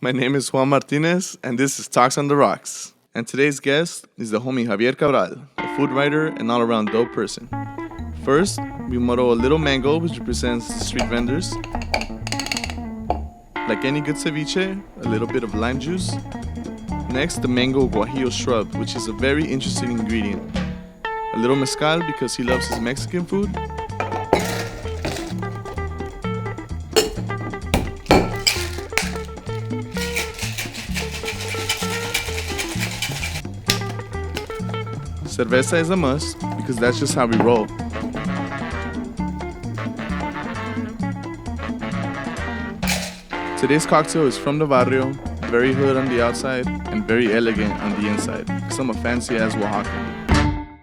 My name is Juan Martinez, and this is Talks on the Rocks. And today's guest is the homie Javier Cabral, a food writer and all-around dope person. First, we motto a little mango, which represents the street vendors. Like any good ceviche, a little bit of lime juice. Next, the mango Guajillo Shrub, which is a very interesting ingredient. A little mezcal because he loves his Mexican food. Cerveza is a must because that's just how we roll. Today's cocktail is From the Barrio, very hood on the outside and very elegant on the inside because I'm a fancy ass Oaxacan.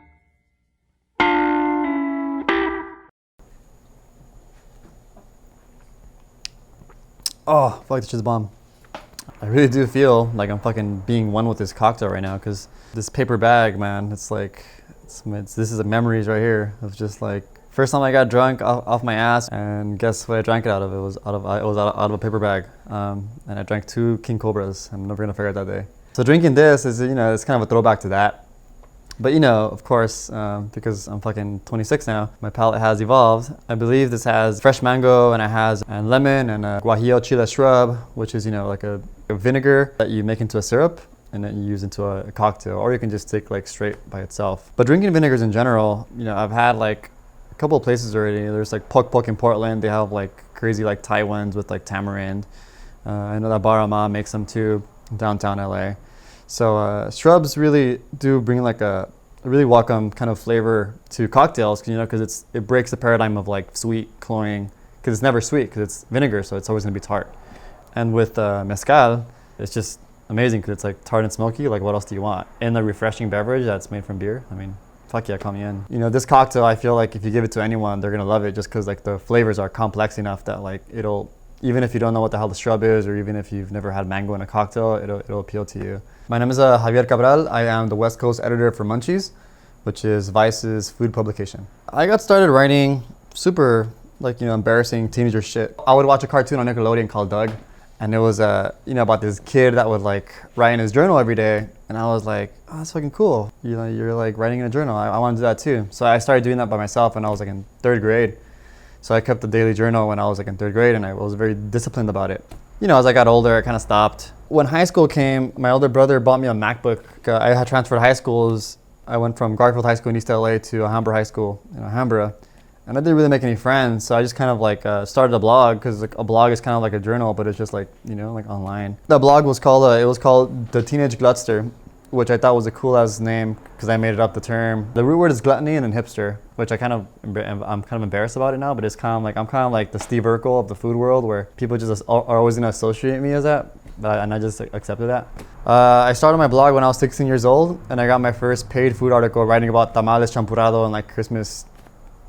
Oh, fuck, this shit's bomb. I really do feel like I'm fucking being one with this cocktail right now, because this paper bag, man, it's like, this is a memories right here of just like, first time I got drunk off my ass, and guess what I drank it out of? It was out of a paper bag, and I drank 2 King Cobras. I'm never gonna forget that day. So drinking this is, it's kind of a throwback to that. But of course, because I'm fucking 26 now, my palate has evolved. I believe this has fresh mango, and it has lemon and a Guajillo Shrub, which is, like a vinegar that you make into a syrup and then you use into a cocktail, or you can just take like straight by itself. But drinking vinegars in general, I've had like a couple of places already. There's like Pok Pok in Portland. They have like crazy like Thai ones with like tamarind. I know that Barama makes them too, downtown LA. So shrubs really do bring like a really welcome kind of flavor to cocktails, because it breaks the paradigm of like sweet cloying, because it's never sweet because it's vinegar, so it's always gonna be tart. And with mezcal, it's just amazing because it's like tart and smoky. Like, what else do you want in a refreshing beverage that's made from beer? I mean, fuck yeah, call me in. This cocktail, I feel like if you give it to anyone, they're gonna love it, just because like the flavors are complex enough that like it'll, even if you don't know what the hell the shrub is, or even if you've never had mango in a cocktail, it'll appeal to you. My name is Javier Cabral. I am the West Coast editor for Munchies, which is Vice's food publication. I got started writing super embarrassing teenager shit. I would watch a cartoon on Nickelodeon called Doug, and it was about this kid that would like write in his journal every day, and I was like, oh, that's fucking cool. You're like writing in a journal. I want to do that too. So I started doing that by myself when I was like in 3rd grade. So I kept a daily journal when I was like in 3rd grade, and I was very disciplined about it. As I got older, I kind of stopped. When high school came, my older brother bought me a MacBook. I had transferred high schools. I went from Garfield High School in East LA to Alhambra High School in Alhambra. And I didn't really make any friends, so I just kind of like started a blog, because like a blog is kind of like a journal, but it's just like, like online. The blog was called, The Teenage Glutster, which I thought was a cool ass name because I made it up, the term. The root word is gluttony and then hipster, which I'm kind of embarrassed about it now, but it's kind of like, I'm kind of like the Steve Urkel of the food world, where people just are always gonna associate me as that, and I just accepted that. I started my blog when I was 16 years old, and I got my first paid food article writing about tamales champurrado and like Christmas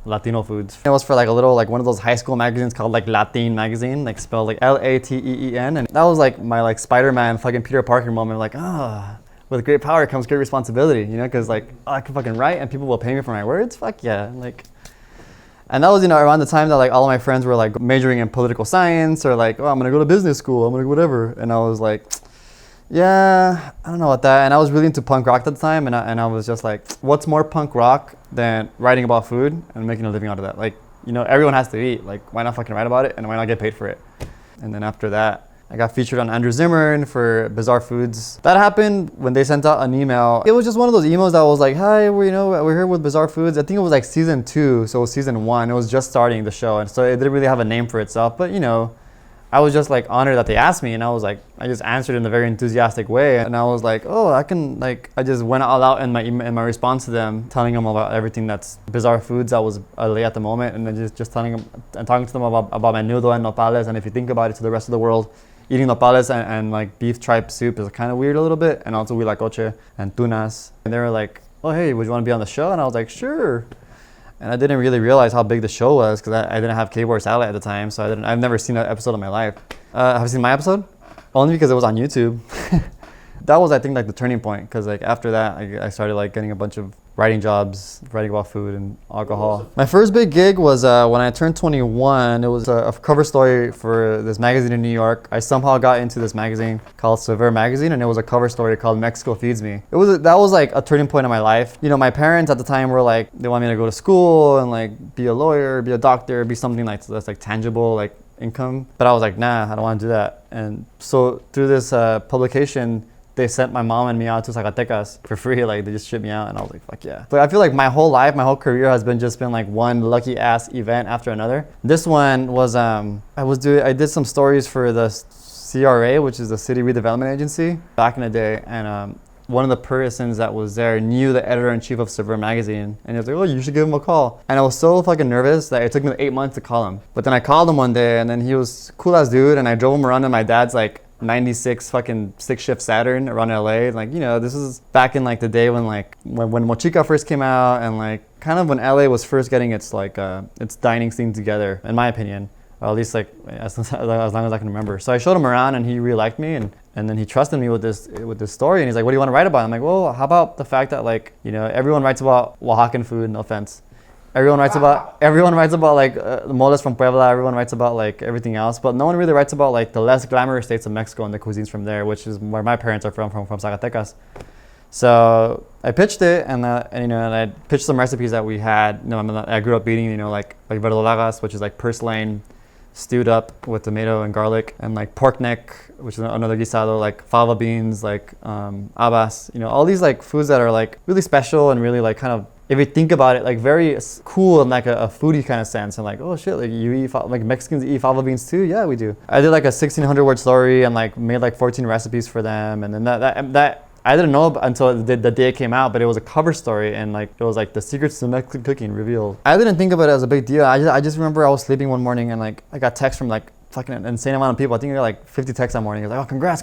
Latino foods. It was for like a little, like one of those high school magazines called like Latin magazine, like spelled like Lateen, and that was like my like Spider-Man fucking Peter Parker moment, like, with great power comes great responsibility, because like, I can fucking write and people will pay me for my words, fuck yeah. And that was, around the time that like all of my friends were like majoring in political science, or like, I'm gonna go to business school, I'm gonna go whatever. And I was like, yeah, I don't know about that. And I was really into punk rock at the time, and I was just like, what's more punk rock than writing about food and making a living out of that? Like, everyone has to eat, like, why not fucking write about it, and why not get paid for it? And then after that, I got featured on Andrew Zimmern for Bizarre Foods. That happened when they sent out an email. It was just one of those emails that was like, hi, we're here with Bizarre Foods. I think it was like season 2, so it was season 1. It was just starting the show, and so it didn't really have a name for itself. But I was just like honored that they asked me, and I was like, I just answered in a very enthusiastic way, and I was like, oh, I can I just went all out in my response to them, telling them about everything that's Bizarre Foods that was LA at the moment, and then just telling them and talking to them about my noodle and nopales. And if you think about it, to the rest of the world, eating nopales and like beef tripe soup is kind of weird a little bit, and also huitlacoche and tunas. And they were like, oh hey, would you want to be on the show? And I was like, sure. And I didn't really realize how big the show was, because I didn't have cable or satellite at the time, so I've never seen an episode of my life. Have you seen my episode? Only because it was on YouTube. That was, I think, like the turning point, because like after that I started like getting a bunch of writing jobs, writing about food and alcohol. My first big gig was when I turned 21. It was a cover story for this magazine in New York. I somehow got into this magazine called Saveur Magazine, and it was a cover story called Mexico Feeds Me. That was like a turning point in my life. You know, my parents at the time were like, they wanted me to go to school and like be a lawyer, be a doctor, be something like that's like tangible, like income. But I was like, nah, I don't want to do that. And so through this publication, they sent my mom and me out to Zacatecas for free. Like they just shipped me out, and I was like, fuck yeah. But I feel like my whole life, my whole career has been like one lucky ass event after another. This one was I did some stories for the CRA, which is the City Redevelopment Agency, back in the day, and one of the persons that was there knew the editor-in-chief of Saveur Magazine, and he was like, oh, you should give him a call. And I was so fucking nervous that it took me 8 months to call him. But then I called him one day, and then he was cool ass dude, and I drove him around in my dad's like 96 fucking 6-shift Saturn around LA. Like, you know, this is back in like the day when Mochica first came out, and like kind of when LA was first getting its like its dining scene together, in my opinion. Or at least like as long as I can remember. So I showed him around, and he really liked me, and then he trusted me with this story, and he's like, what do you want to write about? I'm like, well, how about the fact that like, you know, everyone writes about Oaxacan food, no offense. Everyone writes about like the moles from Puebla. Everyone writes about like everything else, but no one really writes about like the less glamorous states of Mexico and the cuisines from there, which is where my parents are from Zacatecas. So I pitched it, and you know, and I pitched some recipes that we had. You know, I grew up eating, you know, like verdolagas, which is like purslane stewed up with tomato and garlic, and like pork neck, which is another guisado, like fava beans, like habas. You know, all these like foods that are like really special and really like kind of, if you think about it, like very cool in like a foodie kind of sense, and like, oh shit, like you eat like Mexicans eat fava beans too? Yeah, we do. I did like a 1,600 word story and like made like 14 recipes for them, and then that I didn't know until the day it came out, but it was a cover story, and like it was like the secrets to Mexican cooking revealed. I didn't think of it as a big deal. I just remember I was sleeping one morning, and like I got text from like fucking an insane amount of people. I think I got like 50 texts that morning. It was like, oh, congrats.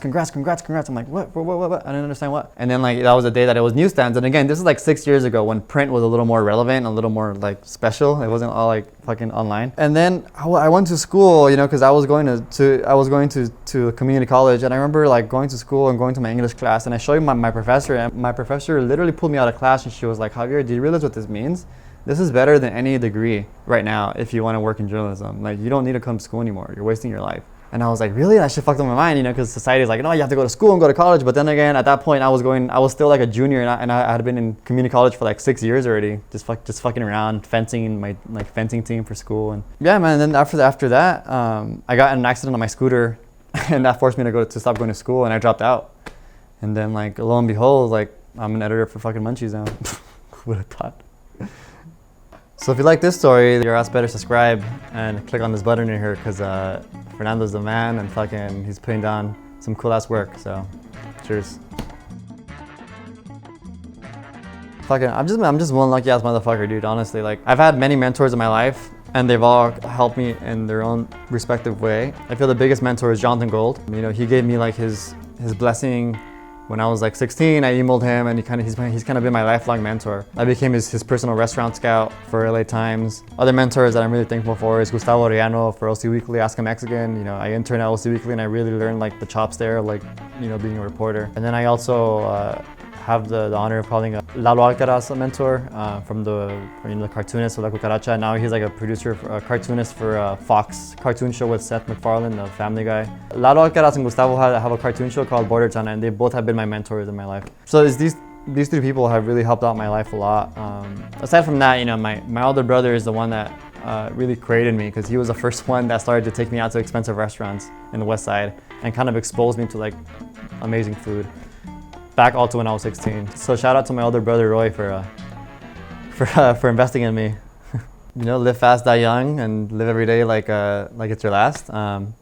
I'm like, what? I didn't understand what. And then like that was the day that it was newsstands. And again, this is like 6 years ago when print was a little more relevant, a little more like special. It wasn't all like fucking online. And then I went to school, you know, because I was going to a community college, and I remember like going to school and going to my English class, and I showed my professor, and my professor literally pulled me out of class, and she was like, Javier, do you realize what this means? This is better than any degree right now if you want to work in journalism. Like, you don't need to come to school anymore. You're wasting your life. And I was like, really? That shit fucked up my mind, you know, because society is like, no, you have to go to school and go to college. But then again, at that point, I was still like a junior, and I had been in community college for like 6 years already, just fucking around, fencing my like fencing team for school. And yeah, man. And then after that, I got in an accident on my scooter, and that forced me to stop going to school, and I dropped out. And then like lo and behold, like I'm an editor for fucking Munchies now. Who would have thought? So if you like this story, your ass better subscribe and click on this button in here, because Fernando's the man, and fucking he's putting down some cool ass work. So cheers. Fucking I'm just one lucky ass motherfucker, dude, honestly. Like, I've had many mentors in my life, and they've all helped me in their own respective way. I feel the biggest mentor is Jonathan Gold. You know, he gave me like his blessing when I was like 16. I emailed him, and he's kind of been my lifelong mentor. I became his personal restaurant scout for LA Times. Other mentors that I'm really thankful for is Gustavo Arellano for LC Weekly, Ask a Mexican. You know, I interned at LC Weekly, and I really learned like the chops there, like, you know, being a reporter. And then I also have the honor of calling Lalo Alcaraz a mentor, from the cartoonist of La Cucaracha. Now he's like a producer, a cartoonist for Fox cartoon show with Seth MacFarlane, the Family Guy. Lalo Alcaraz and Gustavo have a cartoon show called Border Town, and they both have been my mentors in my life. So these three people have really helped out my life a lot. Aside from that, you know, my older brother is the one that really created me, because he was the first one that started to take me out to expensive restaurants in the West Side and kind of exposed me to like amazing food. Back also when I was 16. So shout out to my older brother Roy for investing in me. You know, live fast, die young, and live every day like it's your last. And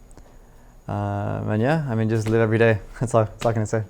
yeah, I mean, just live every day. That's all I can say.